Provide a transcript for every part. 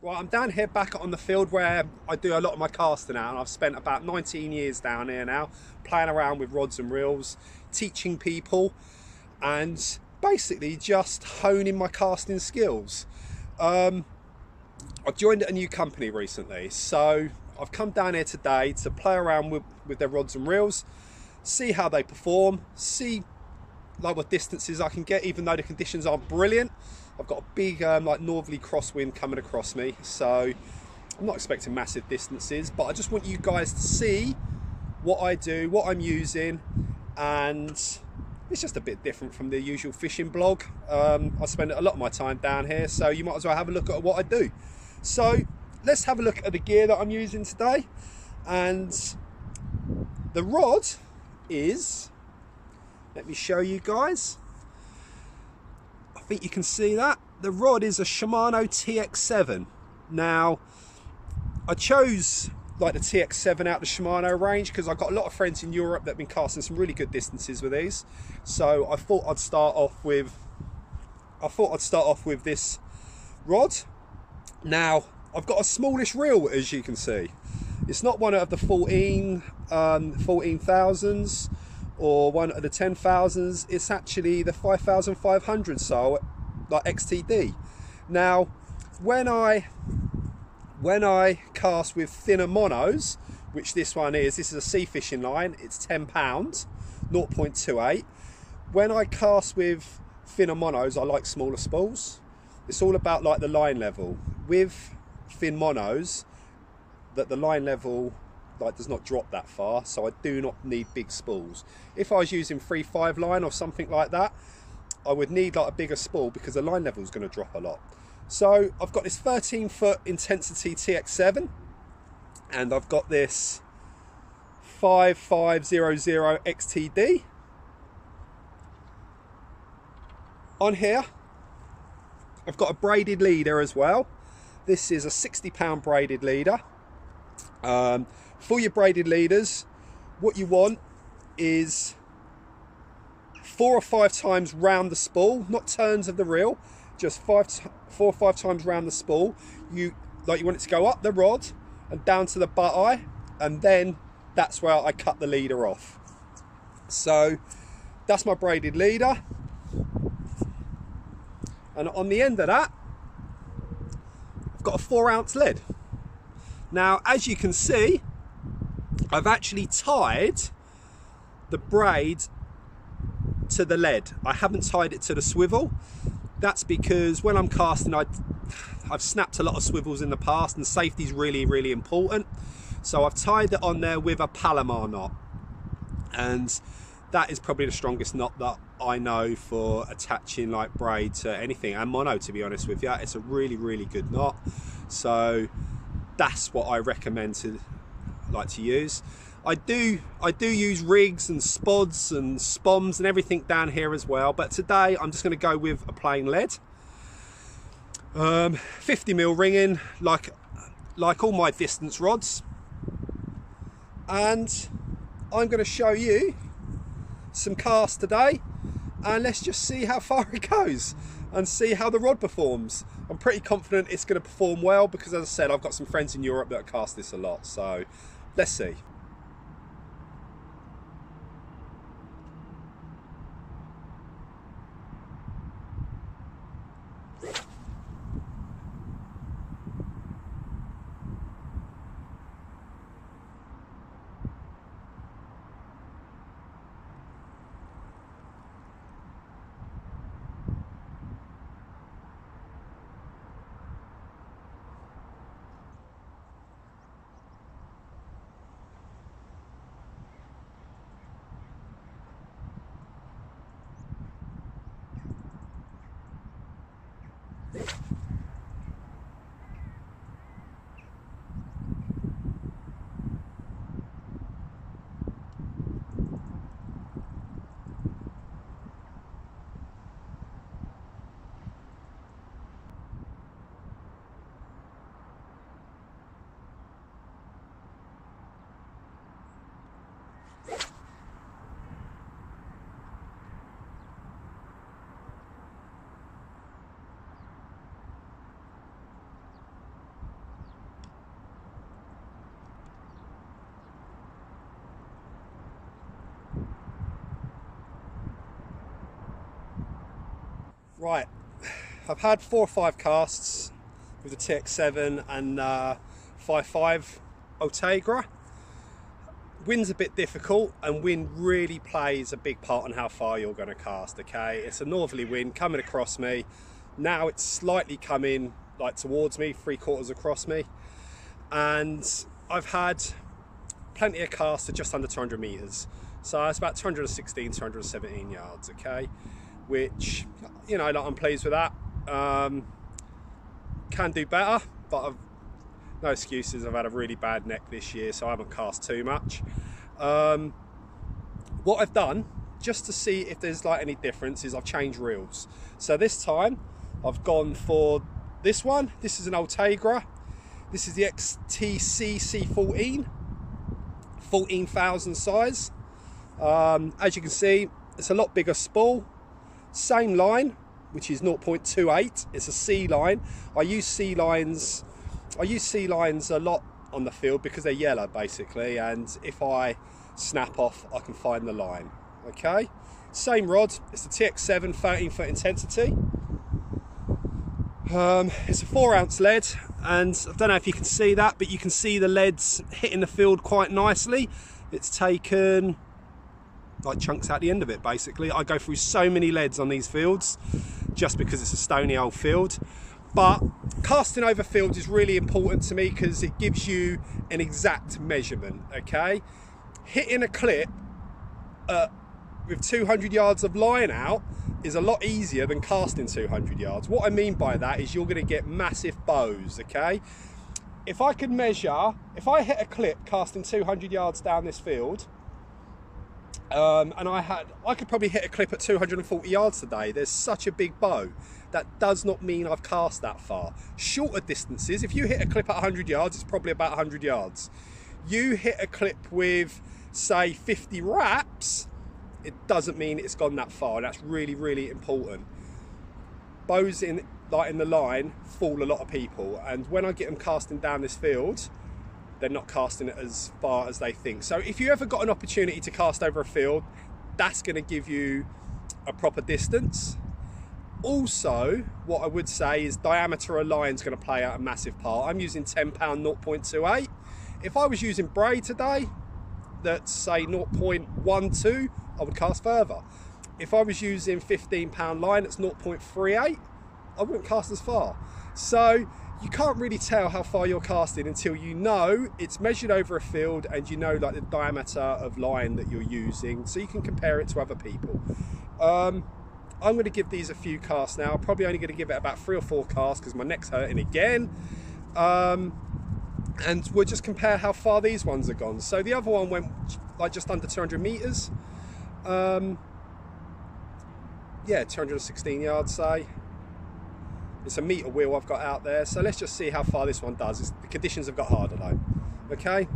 Well, I'm down here back on the field where I do a lot of my casting now, and I've spent about 19 years down here now, playing around with rods and reels, teaching people, and basically just honing my casting skills. I've joined a new company recently, so I've come down here today to play around with their rods and reels, see how they perform, see like what distances I can get, even though the conditions aren't brilliant. I've got a big like northerly crosswind coming across me, so I'm not expecting massive distances, but I just want you guys to see what I do, what I'm using, and it's just a bit different from the usual fishing blog. I spend a lot of my time down here, so you might as well have a look at what I do. So let's have a look at the gear that I'm using today. And the rod is, let me show you guys. I think you can see that. The rod is a Shimano TX7. Now, I chose like the TX7 out of the Shimano range because I've got a lot of friends in Europe that have been casting some really good distances with these. So I thought I'd start off with this rod. Now, I've got a smallish reel, as you can see. It's not one of the 14,000s or one of the 10,000s. It's actually the 5,500, so like XTD. Now, when I cast with thinner monos, which this is a sea fishing line, it's 10 pounds, 0.28. When I cast with thinner monos, I like smaller spools. It's all about like the line level. With thin monos, that the line level like does not drop that far, so I do not need big spools. If I was using 3/5 line or something like that, I would need like a bigger spool because the line level is going to drop a lot. So I've got this 13-foot intensity TX7, and I've got this 5500 XTD. On here, I've got a braided leader as well. This is a 60-pound braided leader. For your braided leaders, what you want is 4 or 5 times round the spool, not turns of the reel, just 4 or 5 times round the spool. You want it to go up the rod and down to the butt eye, and then that's where I cut the leader off. So that's my braided leader, and on the end of that I've got a 4-ounce lead. Now, as you can see, I've actually tied the braid to the lead. I haven't tied it to the swivel. That's because when I'm casting, I've snapped a lot of swivels in the past, and safety is really, really important. So I've tied it on there with a Palomar knot, and that is probably the strongest knot that I know for attaching like braid to anything, and mono, to be honest with you. It's a really, really good knot. So that's what I recommend to use. I do use rigs and spods and spoms and everything down here as well, but today I'm just going to go with a plain lead. 50mm ringing, like all my distance rods, and I'm going to show you some casts today, and let's just see how far it goes and see how the rod performs. I'm pretty confident it's going to perform well because, as I said, I've got some friends in Europe that cast this a lot, so let's see. Right, I've had 4 or 5 casts with the TX7 and 5.5 Ultegra. Wind's a bit difficult, and wind really plays a big part on how far you're going to cast, okay? It's a northerly wind coming across me. Now it's slightly coming like towards me, 3/4 across me. And I've had plenty of casts to just under 200 meters. So it's about 216, 217 yards, okay? Which, you know, like, I'm pleased with that. Can do better, but I've no excuses. I've had a really bad neck this year, so I haven't cast too much. What I've done, just to see if there's like any difference, is I've changed reels. So this time I've gone for this one. This is an Ultegra. This is the XTC C14, 14,000 size. As you can see, it's a lot bigger spool. Same line, which is 0.28. It's a C line. I use C lines a lot on the field because they're yellow basically, and if I snap off I can find the line. Okay, same rod. It's the TX7 13-foot intensity. It's a 4-ounce lead, and I don't know if you can see that, but you can see the leads hitting the field quite nicely. It's taken like chunks out the end of it basically. I go through so many leads on these fields just because it's a stony old field. But casting over fields is really important to me because it gives you an exact measurement, okay? Hitting a clip with 200 yards of line out is a lot easier than casting 200 yards. What I mean by that is you're gonna get massive bows, okay? If I could measure, if I hit a clip casting 200 yards down this field, and I could probably hit a clip at 240 yards today. There's such a big bow. That does not mean I've cast that far. Shorter distances, if you hit a clip at 100 yards, it's probably about 100 yards. You hit a clip with, say, 50 wraps, it doesn't mean it's gone that far, and that's really, really important. Bows in the line fool a lot of people, and when I get them casting down this field, they're not casting it as far as they think. So if you ever got an opportunity to cast over a field, that's going to give you a proper distance. Also, what I would say is diameter of line is going to play out a massive part. I'm using 10 pound 0.28. If I was using braid today, that's say 0.12, I would cast further. If I was using 15 pound line, it's 0.38, I wouldn't cast as far. So you can't really tell how far you're casting until you know it's measured over a field and you know like the diameter of line that you're using, so you can compare it to other people. I'm going to give these a few casts now. I'm probably only going to give it about 3 or 4 casts because my neck's hurting again. And we'll just compare how far these ones are gone. So the other one went like just under 200 meters. Yeah, 216 yards, say. It's a meter wheel I've got out there, so let's just see how far this one does. The conditions have got harder though. Okay.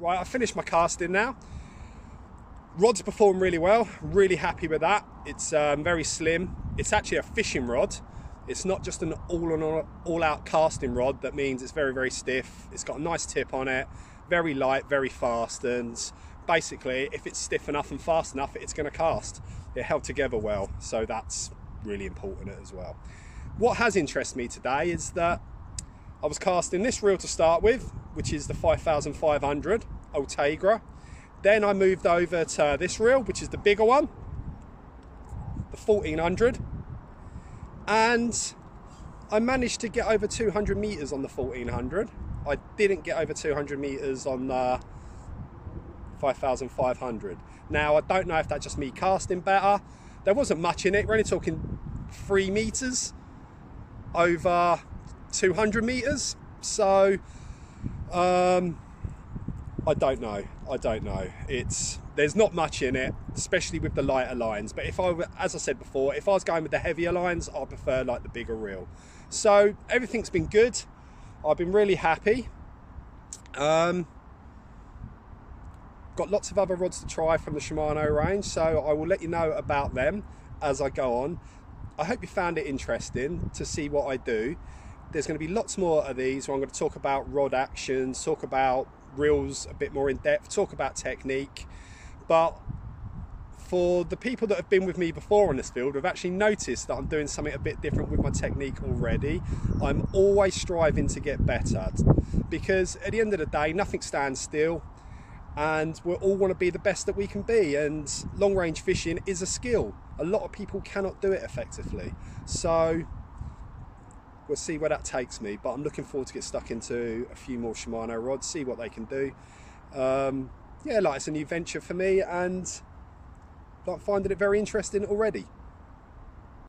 Right, I've finished my casting now. Rod's performed really well, really happy with that. It's very slim. It's actually a fishing rod. It's not just an all-out casting rod. That means it's very, very stiff. It's got a nice tip on it, very light, very fast, and basically if it's stiff enough and fast enough, it's going to cast. It held together well, so that's really important as well. What has interested me today is that I was casting this reel to start with, which is the 5,500 Ultegra. Then I moved over to this reel, which is the bigger one, the 1,400. And I managed to get over 200 meters on the 1,400. I didn't get over 200 meters on the 5,500. Now, I don't know if that's just me casting better. There wasn't much in it. We're only talking 3 meters over 200 meters. So I don't know. There's not much in it, especially with the lighter lines. But as I said before, if I was going with the heavier lines, I prefer like the bigger reel. So everything's been good. I've been really happy. Got lots of other rods to try from the Shimano range, so I will let you know about them as I go on. I hope you found it interesting to see what I do. There's going to be lots more of these where I'm going to talk about rod actions, talk about reels a bit more in depth, talk about technique. But for the people that have been with me before in this field, have actually noticed that I'm doing something a bit different with my technique already. I'm always striving to get better, because at the end of the day, nothing stands still, and we all want to be the best that we can be, and long range fishing is a skill. A lot of people cannot do it effectively, so we'll see where that takes me. But I'm looking forward to get stuck into a few more Shimano rods, see what they can do. Yeah, like, it's a new venture for me, and like, finding it very interesting already.